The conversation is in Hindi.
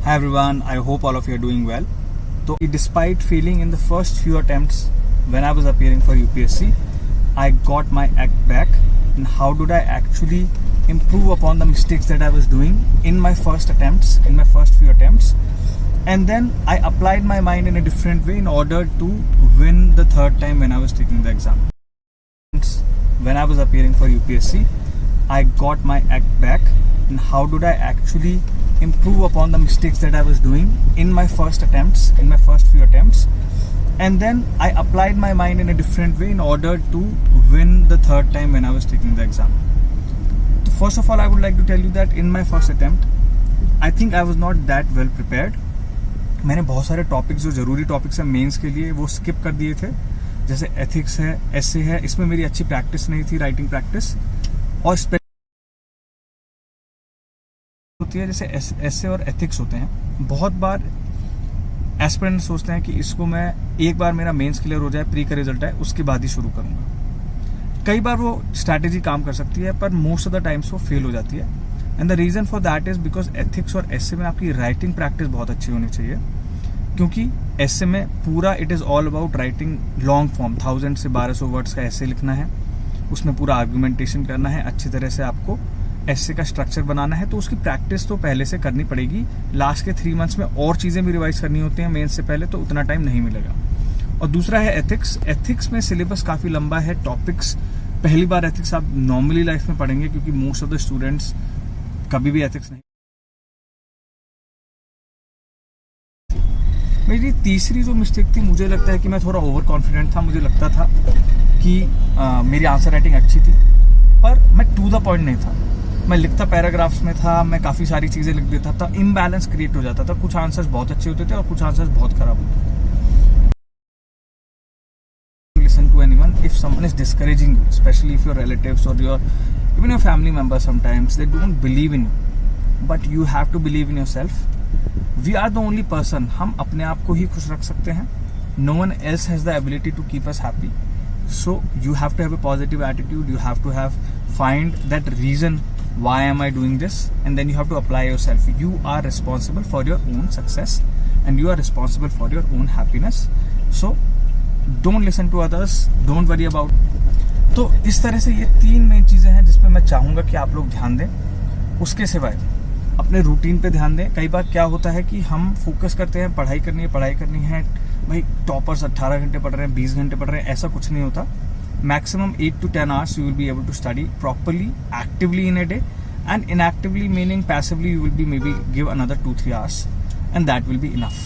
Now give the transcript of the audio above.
Hi everyone, I hope all of you are doing well. So, despite failing in the first few attempts when I was appearing for UPSC, I got my act back. And how did I actually improve upon the mistakes that I was doing in my first few attempts? And then I applied my mind in a different way in order to win the third time when I was taking the exam. When I was appearing for UPSC, I got my act back. And how did I actually improve upon the mistakes that I was doing in my first few attempts? And then I applied my mind in a different way in order to win the third time when I was taking the exam. So first of all, I would like to tell you that in my first attempt, I think I was not that well prepared. मैंने बहुत सारे टॉपिक्स जो जरूरी टॉपिक्स हैं मेंस के लिए वो स्किप कर दिए थे, जैसे एथिक्स है, एसे है. इसमें मेरी अच्छी प्रैक्टिस नहीं थी, राइटिंग प्रैक्टिस. और होती है जैसे एसे और एथिक्स होते हैं. बहुत बार एस्पिरेंट सोचते हैं कि इसको मैं एक बार मेरा मेंस क्लियर हो जाए, प्री का रिजल्ट आए, उसके बाद ही शुरू करूंगा. कई बार वो स्ट्रैटेजी काम कर सकती है, पर मोस्ट ऑफ द टाइम्स वो फेल हो जाती है. And the reason for that is because ethics और एसे में आपकी राइटिंग प्रैक्टिस बहुत अच्छी होनी चाहिए. क्योंकि एसे में पूरा it is all about writing long form, 1000 से 1200 वर्ड्स का एसे लिखना है. उसमें पूरा आर्गुमेंटेशन करना है, अच्छी तरह से आपको एसे का स्ट्रक्चर बनाना है. तो उसकी प्रैक्टिस तो पहले से करनी पड़ेगी. लास्ट के 3 मंथ्स में और चीजें भी रिवाइज करनी होती हैं मेंस से पहले, तो उतना टाइम नहीं मिलेगा. और दूसरा है एथिक्स. एथिक्स में सिलेबस काफी लंबा है. टॉपिक्स पहली बार एथिक्स आप नॉर्मली लाइफ में पढ़ेंगे, क्योंकि मोस्ट ऑफ द स्टूडेंट्स कभी भी एथिक्स नहीं. मेरी तीसरी जो मिस्टेक थी, मुझे लगता है कि मैं थोड़ा ओवर कॉन्फिडेंट था. मुझे लगता था कि मेरी आंसर राइटिंग अच्छी थी, पर मैं टू द पॉइंट नहीं था. मैं लिखता पैराग्राफ्स में था, मैं काफी सारी चीजें लिख देता था. इम्बैलेंस क्रिएट हो जाता था. कुछ आंसर्स बहुत अच्छे होते थे और कुछ आंसर्स बहुत खराब होते थे. Listen to anyone if someone is discouraging you, especially if your रिलेटिव्स और your even your family members, sometimes they don't believe in you, but you have to believe in yourself. We are the only person. हम अपने आप को ही खुश रख सकते हैं. No one else has the ability to keep us happy. So you have to have a positive attitude. You have to find that reason why am I doing this, and then you have to apply yourself. You are responsible for your own success and you are responsible for your own happiness. So don't listen to others. Don't worry about. तो इस तरह से ये 3 मेन चीजें हैं जिसपे मैं चाहूंगा कि आप लोग ध्यान दें. उसके सिवाय अपने रूटीन पे ध्यान दें. कई बार क्या होता है कि हम फोकस करते हैं, पढ़ाई करनी है, भाई टॉपर्स 18 घंटे पढ़ रहे हैं, 20 घंटे पढ़ रहे हैं. ऐसा कुछ नहीं होता. Maximum 8 to 10 hours you will be able to study properly, actively in a day, and inactively meaning passively you will be maybe give another 2-3 hours, and that will be enough.